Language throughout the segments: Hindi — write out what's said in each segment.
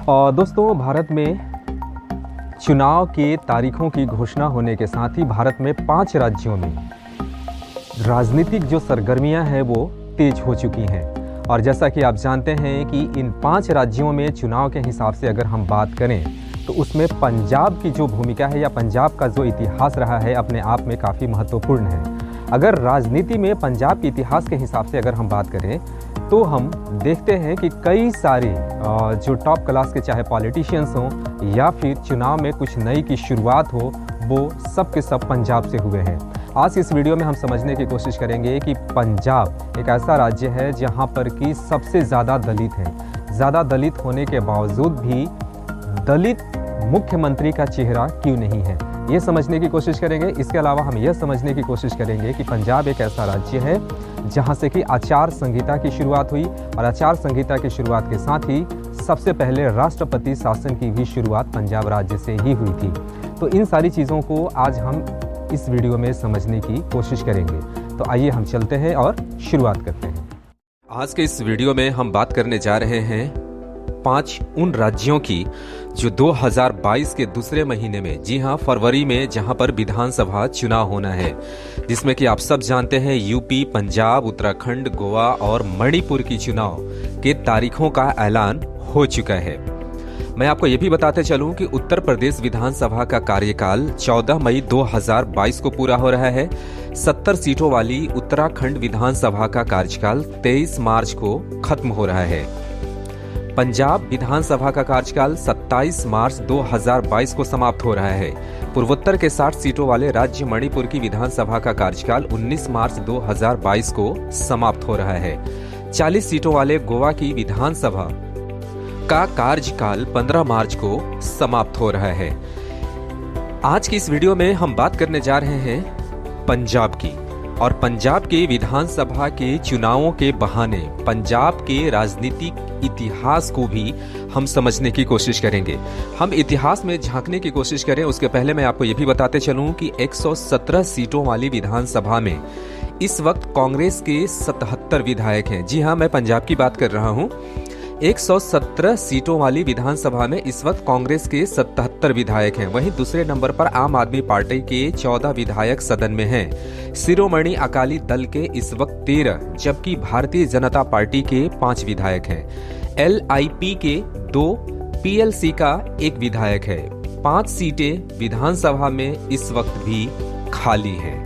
और दोस्तों, भारत में चुनाव के तारीखों की घोषणा होने के साथ ही भारत में 5 राज्यों में राजनीतिक जो सरगर्मियां हैं वो तेज हो चुकी हैं। और जैसा कि आप जानते हैं कि इन 5 राज्यों में चुनाव के हिसाब से अगर हम बात करें तो उसमें पंजाब की जो भूमिका है या पंजाब का जो इतिहास रहा है अपने आप में काफ़ी महत्वपूर्ण है। अगर राजनीति में पंजाब के इतिहास के हिसाब से अगर हम बात करें तो हम देखते हैं कि कई सारे जो टॉप क्लास के चाहे पॉलिटिशियंस हों या फिर चुनाव में कुछ नई की शुरुआत हो, वो सब के सब पंजाब से हुए हैं। आज इस वीडियो में हम समझने की कोशिश करेंगे कि पंजाब एक ऐसा राज्य है जहां पर कि सबसे ज़्यादा दलित हैं। ज़्यादा दलित होने के बावजूद भी दलित मुख्यमंत्री का चेहरा क्यों नहीं है, ये समझने की कोशिश करेंगे। इसके अलावा हम यह समझने की कोशिश करेंगे कि पंजाब एक ऐसा राज्य है जहां से कि आचार संहिता की शुरुआत हुई और आचार संहिता की शुरुआत के साथ ही सबसे पहले राष्ट्रपति शासन की भी शुरुआत पंजाब राज्य से ही हुई थी। तो इन सारी चीज़ों को आज हम इस वीडियो में समझने की कोशिश करेंगे। तो आइए हम चलते हैं और शुरुआत करते हैं। आज के इस वीडियो में हम बात करने जा रहे हैं 5 उन राज्यों की जो 2022 के दूसरे महीने में, जी हां फरवरी में, जहां पर विधानसभा चुनाव होना है, जिसमें कि आप सब जानते हैं यूपी, पंजाब, उत्तराखंड, गोवा और मणिपुर की चुनाव के तारीखों का ऐलान हो चुका है। मैं आपको यह भी बताते चलूं कि उत्तर प्रदेश विधानसभा का कार्यकाल 14 मई 2022 को पूरा हो रहा है। 70 सीटों वाली उत्तराखंड विधानसभा का कार्यकाल 23 मार्च को खत्म हो रहा है। पंजाब विधानसभा का कार्यकाल 27 मार्च 2022 को समाप्त हो रहा है। पूर्वोत्तर के 60 सीटों वाले राज्य मणिपुर की विधानसभा का कार्यकाल 19 मार्च 2022 को समाप्त हो रहा है। 40 सीटों वाले गोवा की विधानसभा का कार्यकाल 15 मार्च को समाप्त हो रहा है। आज की इस वीडियो में हम बात करने जा रहे हैं पंजाब की, और पंजाब के विधानसभा के चुनावों के बहाने पंजाब के राजनीतिक इतिहास को भी हम समझने की कोशिश करेंगे। हम इतिहास में झांकने की कोशिश करें उसके पहले मैं आपको यह भी बताते चलूं कि 117 सीटों वाली विधानसभा में इस वक्त कांग्रेस के 77 विधायक हैं। जी हां, मैं पंजाब की बात कर रहा हूं। 117 सीटों वाली विधानसभा में इस वक्त कांग्रेस के 77 विधायक हैं। वहीं दूसरे नंबर पर आम आदमी पार्टी के 14 विधायक सदन में हैं। शिरोमणि अकाली दल के इस वक्त 13, जबकि भारतीय जनता पार्टी के 5 विधायक हैं। LIP के 2, PLC का 1 विधायक है। 5 सीटें विधानसभा में इस वक्त भी खाली हैं।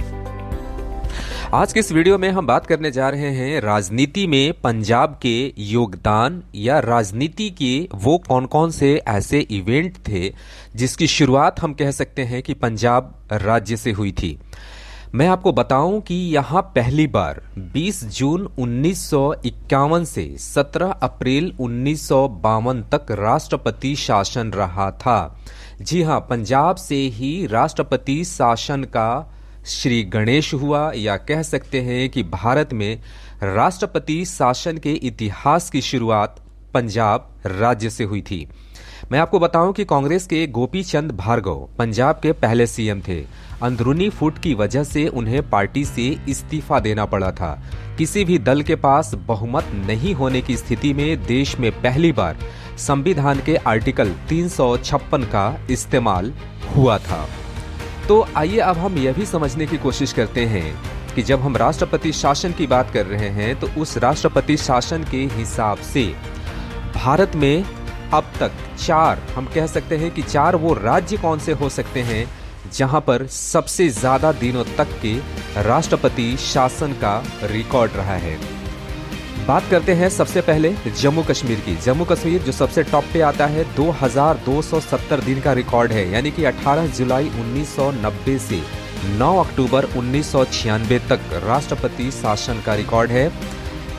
आज के इस वीडियो में हम बात करने जा रहे हैं राजनीति में पंजाब के योगदान या राजनीति के वो कौन कौन से ऐसे इवेंट थे जिसकी शुरुआत हम कह सकते हैं कि पंजाब राज्य से हुई थी। मैं आपको बताऊं कि यहां पहली बार 20 जून 1951 से 17 अप्रैल 1952 तक राष्ट्रपति शासन रहा था। जी हां, पंजाब से ही राष्ट्रपति शासन का श्री गणेश हुआ, या कह सकते हैं कि भारत में राष्ट्रपति शासन के इतिहास की शुरुआत पंजाब राज्य से हुई थी। मैं आपको बताऊं कि कांग्रेस के गोपी चंद भार्गव पंजाब के पहले सीएम थे। अंदरूनी फूट की वजह से उन्हें पार्टी से इस्तीफा देना पड़ा था। किसी भी दल के पास बहुमत नहीं होने की स्थिति में देश में पहली बार संविधान के आर्टिकल 356 का इस्तेमाल हुआ था। तो आइए अब हम यह भी समझने की कोशिश करते हैं कि जब हम राष्ट्रपति शासन की बात कर रहे हैं तो उस राष्ट्रपति शासन के हिसाब से भारत में अब तक 4, हम कह सकते हैं कि 4 वो राज्य कौन से हो सकते हैं जहां पर सबसे ज्यादा दिनों तक के राष्ट्रपति शासन का रिकॉर्ड रहा है। बात करते हैं सबसे पहले जम्मू कश्मीर की। जम्मू कश्मीर जो सबसे टॉप पे आता है, 2270 दिन का रिकॉर्ड है, यानी कि 18 जुलाई 1990 से 9 अक्टूबर 1996 तक राष्ट्रपति शासन का रिकॉर्ड है।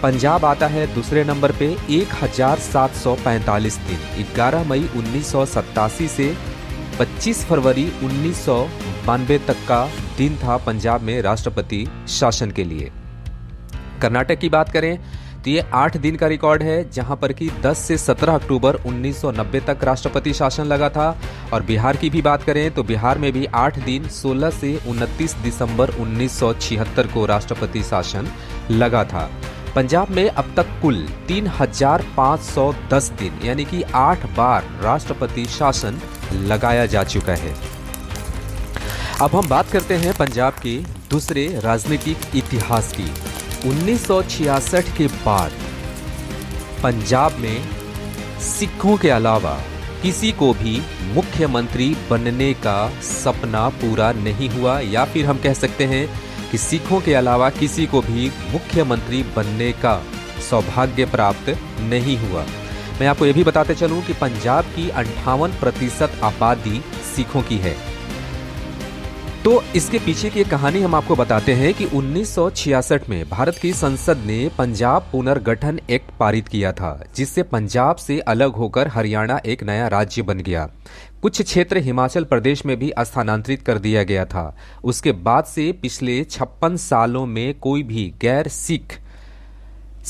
पंजाब आता है दूसरे नंबर पे 1745 दिन। 11 मई 1987 से 25 फरवरी 1992 तक का दिन था पंजाब में राष्ट्रपति शासन के लिए। कर्नाटक की बात करें तो ये 8 दिन का रिकॉर्ड है, जहां पर कि 10 से 17 अक्टूबर 1990 तक राष्ट्रपति शासन लगा था। और बिहार की भी बात करें तो बिहार में भी 8 दिन 16 से 29 दिसंबर 1976 को राष्ट्रपति शासन लगा था। पंजाब में अब तक कुल 3,510 दिन यानी कि 8 बार राष्ट्रपति शासन लगाया जा चुका है। अब हम बात करते हैं पंजाब के दूसरे राजनीतिक इतिहास की। 1966 के बाद पंजाब में सिखों के अलावा किसी को भी मुख्यमंत्री बनने का सपना पूरा नहीं हुआ, या फिर हम कह सकते हैं कि सिखों के अलावा किसी को भी मुख्यमंत्री बनने का सौभाग्य प्राप्त नहीं हुआ। मैं आपको ये भी बताते चलूं कि पंजाब की 58% आबादी सिखों की है। तो इसके पीछे की कहानी हम आपको बताते हैं कि 1966 में भारत की संसद ने पंजाब पुनर्गठन एक्ट पारित किया था, जिससे पंजाब से अलग होकर हरियाणा एक नया राज्य बन गया। कुछ क्षेत्र हिमाचल प्रदेश में भी स्थानांतरित कर दिया गया था। उसके बाद से पिछले 56 सालों में कोई भी गैर सिख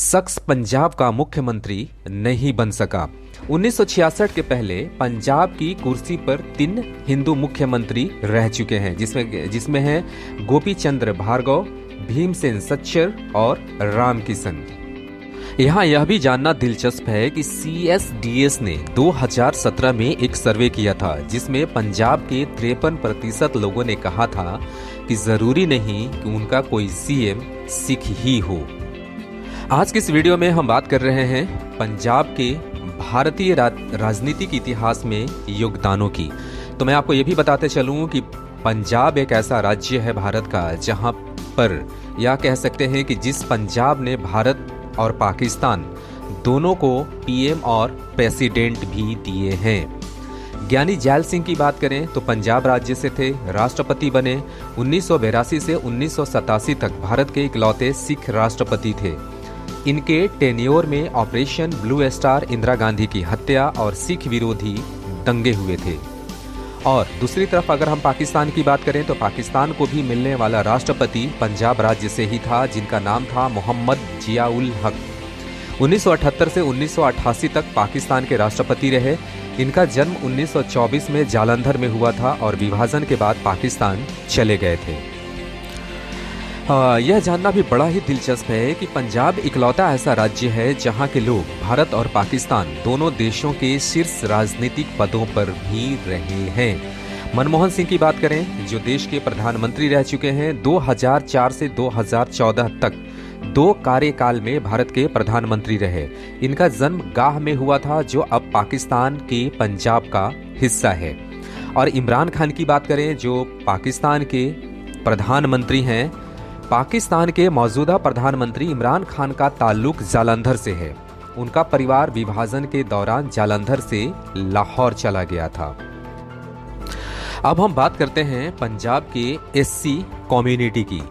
शख्स पंजाब का मुख्यमंत्री नहीं बन सका। 1966 के पहले पंजाब की कुर्सी पर 3 हिंदू मुख्यमंत्री रह चुके हैं, जिसमें हैं गोपी चंद्र भार्गव, भीमसेन सच्चर और रामकिशन। यहाँ यह भी जानना दिलचस्प है कि CSDS ने 2017 में एक सर्वे किया था, जिसमें पंजाब के 53% लोगों ने कहा था कि जरूरी नहीं कि उनका कोई CM सिख ही हो। आज के इस वीडियो में हम बात कर रहे हैं पंजाब के भारतीय राजनीतिक इतिहास में योगदानों की। तो मैं आपको ये भी बताते चलूं कि पंजाब एक ऐसा राज्य है भारत का जहां पर, या कह सकते हैं कि जिस पंजाब ने भारत और पाकिस्तान दोनों को PM और प्रेसिडेंट भी दिए हैं। ज्ञानी जैल सिंह की बात करें तो पंजाब राज्य से थे, राष्ट्रपति बने। 1982 से 1987 तक भारत के इकलौते सिख राष्ट्रपति थे। इनके टेन्योर में operation blue star, Indira Gandhi की हत्या और सिख विरोधी दंगे हुए थे। और दूसरी तरफ अगर हम पाकिस्तान की बात करें तो पाकिस्तान को भी मिलने वाला राष्ट्रपति पंजाब राज्य से ही था, जिनका नाम था मोहम्मद जियाउल हक। 1978 से 1988 तक पाकिस्तान के राष्ट्रपति रहे। इनका जन्म 1924 में जालंधर में हुआ था और विभाजन के बाद पाकिस्तान चले गए थे। यह जानना भी बड़ा ही दिलचस्प है कि पंजाब इकलौता ऐसा राज्य है जहां के लोग भारत और पाकिस्तान दोनों देशों के शीर्ष राजनीतिक पदों पर भी रहे हैं। मनमोहन सिंह की बात करें, जो देश के प्रधानमंत्री रह चुके हैं, 2004 से 2014 तक 2 कार्यकाल में भारत के प्रधानमंत्री रहे। इनका जन्म गाह में हुआ था, जो अब पाकिस्तान के पंजाब का हिस्सा है। और इमरान खान की बात करें, जो पाकिस्तान के प्रधानमंत्री हैं, पाकिस्तान के मौजूदा प्रधानमंत्री इमरान खान का ताल्लुक जालंधर से है। उनका परिवार विभाजन के दौरान जालंधर से लाहौर चला गया था। अब हम बात करते हैं पंजाब के SC कम्युनिटी की।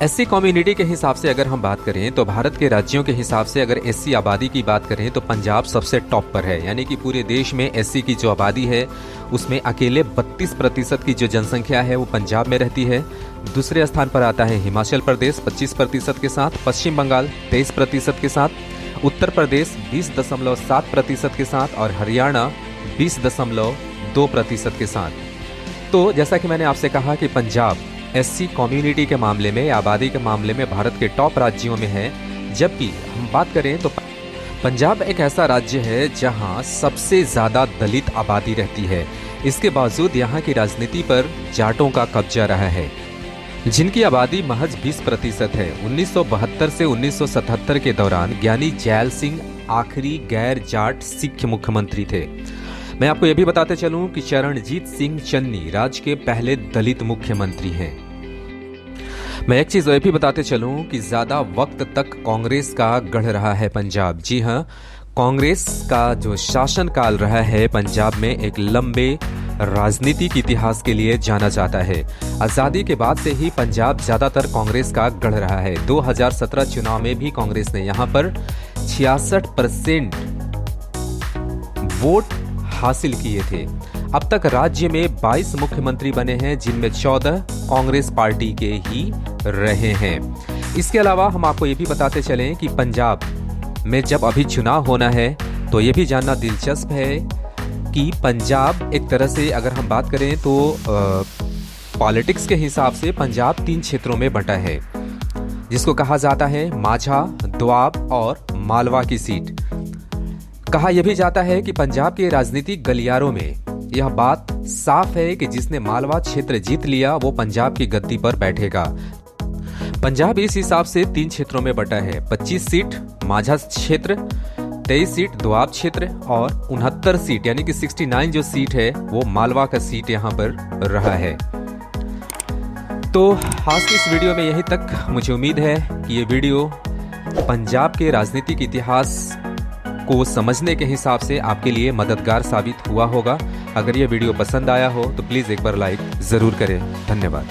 SC कम्युनिटी के हिसाब से अगर हम बात करें तो भारत के राज्यों के हिसाब से अगर SC आबादी की बात करें तो पंजाब सबसे टॉप पर है। यानी कि पूरे देश में SC की जो आबादी है उसमें अकेले 32% की जो जनसंख्या है वो पंजाब में रहती है। दूसरे स्थान पर आता है हिमाचल प्रदेश 25% के साथ, पश्चिम बंगाल 23% के साथ, उत्तर प्रदेश 20.7% के साथ और हरियाणा 20.2% के साथ। तो जैसा कि मैंने आपसे कहा कि पंजाब SC कम्युनिटी के मामले में, आबादी के मामले में भारत के टॉप राज्यों में है। जबकि हम बात करें तो पंजाब एक ऐसा राज्य है जहां सबसे ज़्यादा दलित आबादी रहती है। इसके बावजूद यहाँ की राजनीति पर जाटों का कब्जा रहा है, जिनकी आबादी महज 20% है। 1972 से 1977 के दौरान ज्ञानी जैल सिंह आखिरी गैर जाट सिख मुख्यमंत्री थे। मैं आपको यह भी बताते चलूं कि चरणजीत सिंह चन्नी राज्य के पहले दलित मुख्यमंत्री हैं। मैं एक चीज यह भी बताते चलूं कि ज्यादा वक्त तक कांग्रेस का गढ़ रहा है पंजाब। जी हां, कांग्रेस का जो शासनकाल रहा है पंजाब में एक लंबे राजनीतिक इतिहास के लिए जाना जाता है। आजादी के बाद से ही पंजाब ज्यादातर कांग्रेस का गढ़ रहा है। 2017 चुनाव में भी कांग्रेस ने यहां पर 66% वोट हासिल किए थे। अब तक राज्य में 22 मुख्यमंत्री बने हैं, जिनमें 14 कांग्रेस पार्टी के ही रहे हैं। इसके अलावा हम आपको ये भी बताते चलें कि पंजाब में जब अभी चुनाव होना है तो ये भी जानना दिलचस्प है कि पंजाब एक तरह से अगर हम बात करें तो पॉलिटिक्स के हिसाब से पंजाब 3 क्षेत्रों में बंटा है, जिसको कहा जाता है माझा, दोआब और मालवा की सीट। कहा यह भी जाता है कि पंजाब के राजनीतिक गलियारों में यह बात साफ है कि जिसने मालवा क्षेत्र जीत लिया वो पंजाब की गद्दी पर बैठेगा। पंजाब इस हिसाब से 3 क्षेत्रों में बटा है। 25 सीट माझा क्षेत्र, 23 सीट दोआब क्षेत्र और 69 सीट यानी कि 69 जो सीट है वो मालवा का सीट यहाँ पर रहा है। तो आज की इस वीडियो में यहीं तक। मुझे उम्मीद है कि ये वीडियो पंजाब के राजनीतिक इतिहास को समझने के हिसाब से आपके लिए मददगार साबित हुआ होगा। अगर ये वीडियो पसंद आया हो तो प्लीज़ एक बार लाइक ज़रूर करें। धन्यवाद।